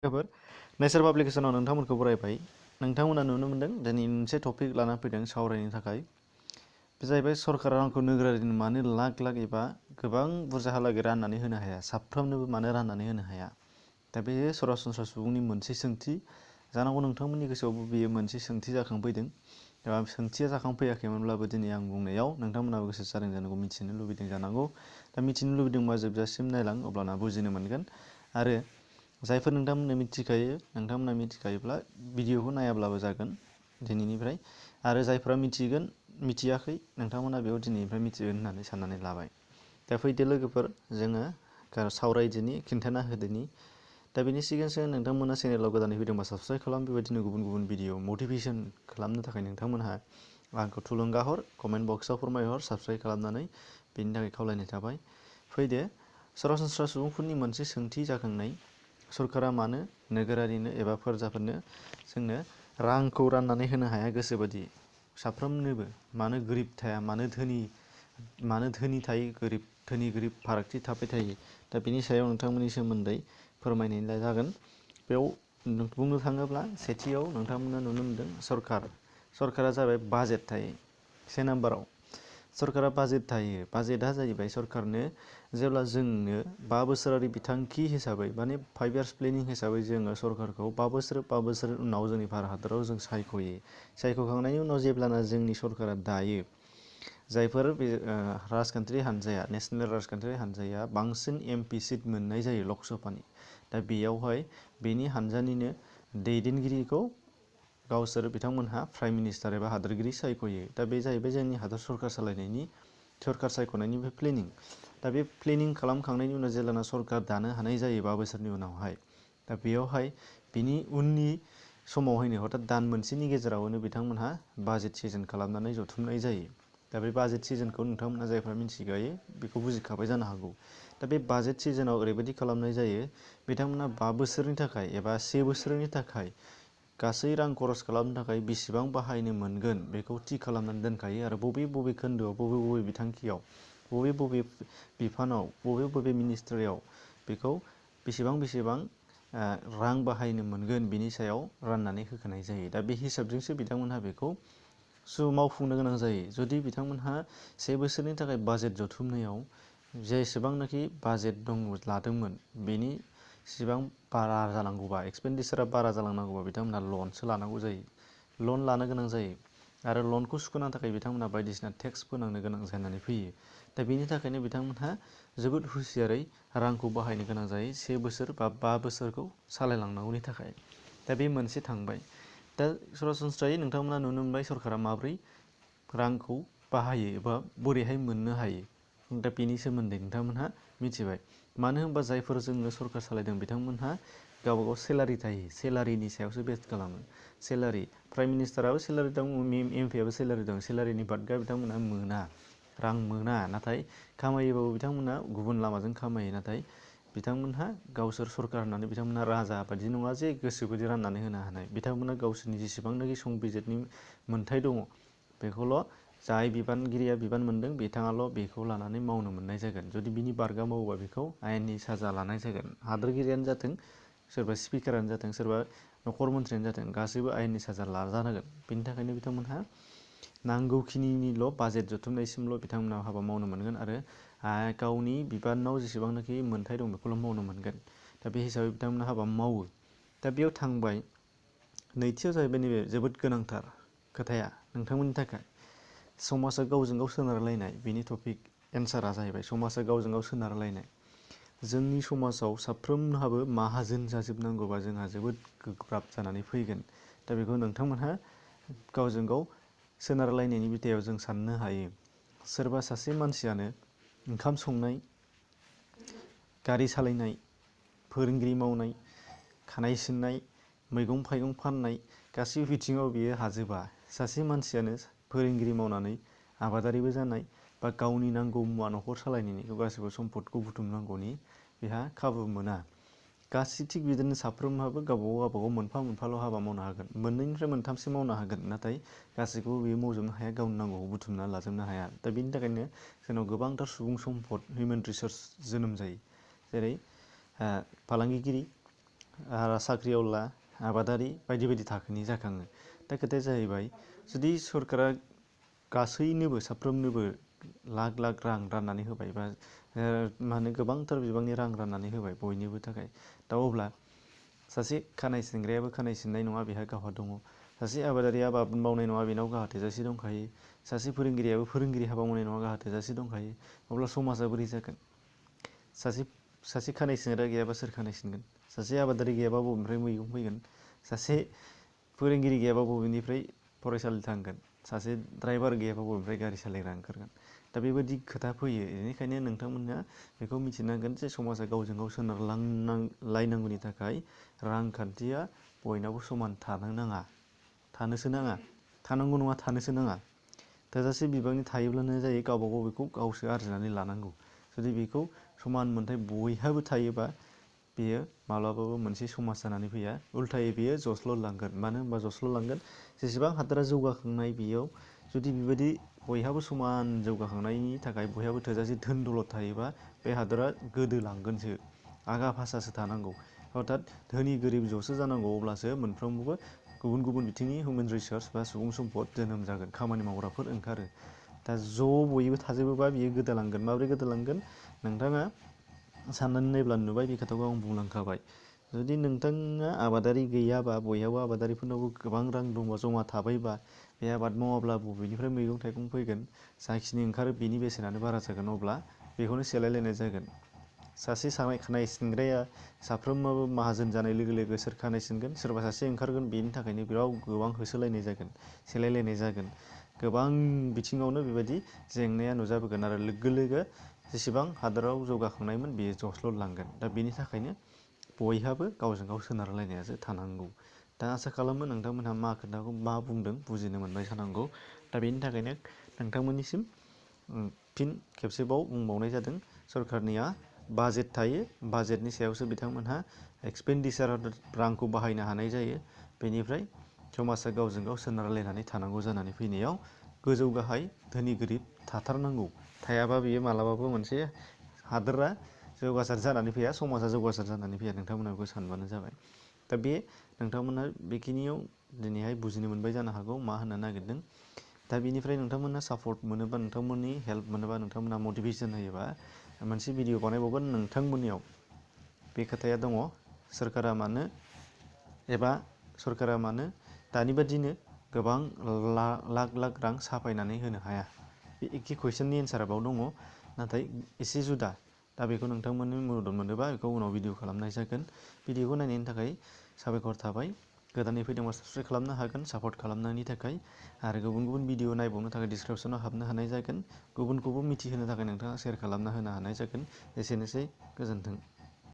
खबर नेचार पाब्लिकेशनाव नोंथांमोनखौ बरायबाय। नोंथांमोना नुनो मोनदों दिनै मोनसे टपिक लाना फैदों सावरायनो थाखाय। बे जाहैबाय सरकारा रांखौ नोगोरारिनो मानो लाख लाख एबा गोबां बुरजाहालागै राननानै होनो हाया, साफ्रोमनोबो मानो राननानै होनो हाया। दा बे सरासनस्रा सुबुंनि मोनसे सोंथि जानांगौ, नोंथांमोननि गोसोआवबो बेयो मोनसे सोंथि जाखांफैदों। एबा सोंथिया जाखांफैयाखैमोनब्लाबो दिनै आं बुंनायाव नोंथांमोनाबो गोसो जादों जानांगौ, मिथिनो लुबैदों जानांगौ। दा मिथिनो लुबैदोंबा जोबजासिम नायलां, अब्लाना बुजिनो मोनगोन। आरो जायफोर नोंथांमोना मिथिखायोब्ला भिडिअखौ नायाब्लाबो जागोन दिनैनिफ्राय। आरो जायफोरा मिथियाखै नोंथांमोना बेयाव दिनैनिफ्राय मिथिगोन होननानै साननानै लाबाय। दा फैदो लोगोफोर, जोङो सावरायदिनि, खिन्थाना होदोनि। दा बेनि सिगां नोंथांमोना चेनेलाव गोदानै फैदोंबा साबस्क्राइब खालाम। बेबायदिनो गुबुन गुबुन भिडिअ मटिभेसन खालामनो थाखाय नोंथांमोनहा आंखौ थुलुंगा हर, कमेन्ट बक्सआव फोरमायहर, साबस्क्राइब खालामनानै। बेनि थाखाय खावलायनाय थाबाय। फैदो, सरासनस्रा सुबुंफोरनि मोनसे सोंथि जाखांनाय, सरकारा मानो नोगोरारिनो एबा फोरजाफोरनो जोंनो रांखौ राननानै होनो हाया गोसोबादि साफ्रोमनोबो? मानो गोरिब थाया, मानो धोनि थायो, धोनि गोरिब फारागथि थाबाय थायो? दा बेनि सायाव नोंथांमोननि सोमोन्दै फोरमायनाय जागोन। बेयाव बुंनो थाङोब्ला सेथियाव नोंथांमोना नुनो मोनदों सरकारा जाबाय बाजेट थायो। से नाम्बाराव सरकारा बाजेट थायो। बाजेटआ जाहैबाय सरकारनो जेब्ला जोंनो 5 बोसोरारि बिथांखि हिसाबै, माने 5 years प्लेनिं हिसाबै जोङो सरकारखौ 5 बोसोर उनाव जोंनि भारत हादराव जों सायख'यो। सायख'खांनायनि उनाव जेब्लाना जोंनि सरकारा दायो, जायफोर बे राजखान्थियारि हान्जाया, नेसनेल राजखान्थियारि हान्जाया बांसिन MP सिट मोननाय जायो लक सभानि। दा बेयावहाय बेनि हान्जानिनो दैदेनगिरिखौ गावसोर बिथांमोनहा प्राइम मिनिस्टार एबा हादोरगिरि सायख'यो। दा बे जाहैबाय जोंनि हादर सरकार सालायनायनि, सरकार सायख'नायनि बे प्लेनिं। दा बे प्लेनिं खालामखांनायनि उनाव जेब्लाना सरकार दानो हानाय जायो 5 बोसोरनि उनावहाय, दा बेयावहाय बिनि उननि समावहायनो हथात दान मोनसेनि गेजेरावनो बिथांमोनहा बाजेट सिजन खालामनानै जथुमनाय जायो। दा बे बाजेट सिजनखौ नोंथांमोना जायफ्रा मिथिखायो बेखौ बुजिखाबाय जानो हागौ। दा बे बाजेट सिजनाव ओरैबायदि खालामनाय जायो, बिथांमोना 5 बोसोरनि थाखाय एबा 1 बोसोरनि थाखाय गासै रां खरस खालामनो थाखाय बेसेबां बाहायनो मोनगोन बेखौ थि खालामनानै दोनखायो। आरो बबे खोन्दोआव, बबे बिथांखियाव, बबे बिफानाव, बबे मिनिस्ट्रियाव बेखौ बेसेबां रां बाहायनो मोनगोन बिनि सायाव राननानै होखानाय जायो। दा बे हिसाबजोंसो बिथांमोनहा बेखौ मावफुंनो गोनां जायो। जुदि बिथांमोनहा 1 बोसोरनि थाखाय बाजेट जथुमनायाव जेसेबांनाखि बाजेट लादोंमोन बेनि सिबां बारा जानांगौबा, एक्सपेन्डिचारा बारा जालांनांगौबा बिथांमोनहा लनसो लानांगौ जायो, लन लानो गोनां जायो। आरो लनखौ सुख'नो थाखाय बिथांमोनहा बायदिसिना टेक्स फोनांनो गोनां जानानै फैयो। दा बेनि थाखायनो बिथांमोनहा जोबोद हुसियारै रांखौ बाहायनो गोनां जायो 1 बोसोर बा 5 बोसोरखौ सालायलांनांगौनि थाखाय। दा बे मोनसे थांबाय। दा सरासनस्रायै नोंथांमोना नुनो मोनबाय सरकारा माब्रै रांखौ बाहायो एबा बोरैहाय मोननो हायो। दा बेनि सोमोन्दै नोंथांमोनहा मिथिबाय। मानो होनबा जायफोर जोंनो सरकार सालायदों बिथांमोनहा गावबागाव सेलारि थायो, सेलारिनि सायावसो बेस खालामो। सेलारि, प्राइम मिनिस्टाराबो सेलारि दं, MP आबो सेलारि दं। सेलारिनि बादगा बिथांमोनहा रां मोना, नाथाय खामायोबाबो बिथांमोना गुबुन लामाजों खामायो। नाथाय बिथांमोनहा गावसोर सरकार होननानै बिथांमोनहा राजा बायदि नङा जे गोसोबायदि राननानै होनो हानाय। बिथांमोना गावसोरनि जेसेबांनाखि संबिजितनि मोन्थाय दङ बेखौल' जाय बिबानगिरिया बिबान मोनदों बिथाङाल' बेखौ लानानै मावनो मोननाय जागोन। जुदि बिनि बारगा मावोबा बेखौ आयेननि साजा लानाय जागोन। हादोरगिरियानो जाथों, सोरबा स्पिकारानो जाथों, सोरबा नखर मन्थ्रियानो जाथों, गासैबो आयेननि साजा लाजानांगोन। बेनि थाखायनो बिथांमोनहा नांगौखिनिनिल' बाजेट जथुमनायसिमल' बिथांमोना हाबा मावनो मोनगोन आरो गावनि बिबानाव जेसेबांनाखि मोन्थाय दं बेखौल' मावनो मोनगोन। दा बे हिसाबै बिथांमोना हाबा मावो। दा बेयाव थांबाय। नैथियाव जाहैबाय नैबे जोबोद गोनांथार खोथाया नोंथांमोननि थाखाय, समाजा गावजों गाव सोनारलायनाय। बेनि टपिक एन्सारा जाहैबाय समाजा गावजों गाव सोनारलायनाय। जोंनि समाजाव साफ्रोमहाबो माहाजोन जाजोबनांगौबा जोंहा जोबोद गोब्राब जानानै फैगोन। दा बेखौ नोंथांमोनहा गावजों गाव सोनारलायनायनि बिथायाव जों साननो हायो। सोरबा सासे मानसियानो ओंखाम संनाय, गारि सालायनाय, फोरोंगिरि मावनाय, खानाय सिननाय, मैगं थाइगं फाननाय, गासैबो बिथिङाव बियो हाजोबा। सासे मानसियानो फोरोंगिरि मावनानै आबादारिबो जानाय बा गावनि नांगौ मुवा न'खर सालायनायनिखौ गासैबो सम्पदखौ बुथुमनांगौनि बेहा खाबु मोना। थिग बिदिनो साफ्रोमहाबो गावबागाव मोनफा-मोनफाल' हाबा मावनो हागोन, मोननैनिफ्राय मोनथामसो मावनो हागोन। नाथाय गासैखौबो बेयो मावजोबनो हाया, गावनि नांगौखौ बुथुमना लाजोबनो हाया। दा बेनि थाखायनो जोंनाव गोबांथार सुबुं सम्पद, हिउमेन रिसर्स जोनोम जायो। जेरै फालांगिगिरि, साख्रिआवला आबादारि बायदि बायदि थाखोनि जाखाङो। दा खोथाया जाहैबाय जुदि सरकारा गासैनोबो साफ्रोमनोबो लाख लाख रां राननानै होबाय बा मा होनो गोबांथार बिबांनि रां राननानै होबाय बयनिबो थाखाय, दा अब्ला सासे खानाय सिनग्रायाबो खानाय सिननाय नङा, बेहा गावहा दङ। सासे आबादारिया आबाद मावनाय नङा, बेनाव गावहा थोजासे दंखायो। सासे फोरोंगिरियाबो फोरोंगिरि हाबा मावनाय नङा, गावहा थोजासे दंखायो। अब्ला समाजा बोरै जागोन? सासे खानाय सिनग्रा गैयाबा सोर खानाय सिनगोन? सासे आबादारि गैयाबा बबेनिफ्राय मैगं फैगोन? सासे फोरोंगिरि गैयाबा बबेनिफ्राय फरायसालि थांगोन? सासे ड्राइभार गैयाबा बबेनिफ्राय गारि सालायग्रा ओंखारगोन? दा बेबायदि खोथा फैयो। बेनिखायनो नोंथांमोना बेखौ मिथिनांगोन जे समाजा गावजों गाव सोनारलायनांगौनि थाखाय रांखान्थिया बयनावबो समान थानो नाङा, थानोसो नाङा, थानांगौ नङा, थानोसो नाङा। थोजासे बिबांनि थायोब्लानो जायो, गावबा गाव बेखौ गावसो आरजिनानै लानांगौ। जुदि बेखौ समान मोन्थाय बयहाबो थायोबा बेयो माब्लाबाबो मोनसे समाज जानानै फैया, उल्थायै बेयो जस्ल'लांगोन। मानो होनबा जस्ल'लांगोन? जेसेबां हादरा जौगाखांनाय बेयाव जुदि बेबायदि बयहाबो समान जौगाखांनायनि थाखाय बयहाबो थोजासे धोन दौलद थायोबा बे हादरा गोदोलांगोनसो, आगा फासासो थानांगौ। अर्थात धोनि गोरिब ज'सो जानांगौ, अब्लासो मोनफ्रोमबो गुबुन गुबुन बिथिंनि हिउमेन रिसर्स बा सुबुं सम्पद जोनोम जागोन, खामानि मावग्राफोर ओंखारो। दा ज' बयबो थाजोबोबा बियो गोदोलांगोन। माबोरै गोदोलांगोन? नोंथाङा साननानै नायब्ला नुबाय, बे खोथाखौ आं बुंलांखाबाय। जुदि नोंथाङा आबादारि गैयाबा, बयहाबो आबादारिफोरनावबो गोबां रां दंबा, जमा थाबायबा, बे आबाद मावाब्ला बबेनिफ्राय मैगं थाइगं फैगोन? जाखिनि ओंखारो बेनि बेसेनानो बारा जागोन, अब्ला बेखौनो सेलायलायनाय जागोन। सासे खानाय सिनग्राया साफ्रोमाबो माहाजोन जानाय लोगो लोगो सोर खानाय सिनगोन? सोरबा सासे ओंखारगोन, बेनि थाखायनो बेयाव गोबां होसोलायनाय जागोन, सेलायलायनाय जागोन। गोबां बिथिङावनो बेबायदि जेंनाया नुजाबोगोन आरो लोगो लोगो जेसेबां हादराव जौगाखांनायमोन बेयो जस्ल'लांगोन। दा बेनि थाखायनो बयहाबो गावजों गाव सोनारलायनायासो थानांगौ। दा आसा खालामो नोंथांमोनहा मा खोथाखौ मा बुंदों बुजिनो मोनबाय जानांगौ। दा बेनि थाखायनो नोंथांमोननिसिम फिन खेबसेबाव बुंबावनाय जादों, सरकारनिया बाजेट थायो, बाजेटनि सायावसो बिथांमोनहा एक्सपेन्डिचार रांखौ बाहायनो हानाय जायो। बेनिफ्राय समाजा गावजों गाव सोनारलायनानै थानांगौ जानानै फैनायाव गोजौ गाहाय, धोनि गोरिब थाथारनांगौ। थायाबा बेयो मालाबाबो मोनसे हादोरा जौगासार जानानै फैया, समाजा जौगासार जानानै फैया। नोंथांमोना बेखौ सानबानो जाबाय। दा बे नोंथांमोना बेखिनियाव दिनैहाय बुजिनो मोनबाय जानो हागौ मा होननो नागिरदों। दा बेनिफ्राय नोंथांमोना सापर्ट मोनोबा, नोंथांमोननि हेल्प मोनोबा, नोंथांमोना मटिभेसन होयोबा मोनसे भिडिअ बानायबावगोन नोंथांमोननियाव। बे खोथाया दङ, सरकारा मानो दानि बादिनो गोबां लाख लाख रां साफायनानै होनो हाया? बे एखे कुइसननि एन्सारा बाव दङ, नाथाय एसे जुदा। दा बेखौ नोंथांमोननि मदद मोनोबा बेखौ उनाव भिडिअ खालामनाय जागोन। भिडिअखौ नायनायनि थाखाय साबायखर थाबाय। गोदानै फैदोंबा साबस्क्राइब खालामनो हागोन, सापर्ट खालामनायनि थाखाय। आरो गुबुन गुबुन भिडिअ नायबावनो थाखाय डिसक्रिपसनाव हाबनो हानाय जागोन। गुबुनखौबो मिथिहोनो थाखाय नोंथाङा शेयार खालामना होनो हानाय जागोन। एसेनोसै, गोजोन्थों।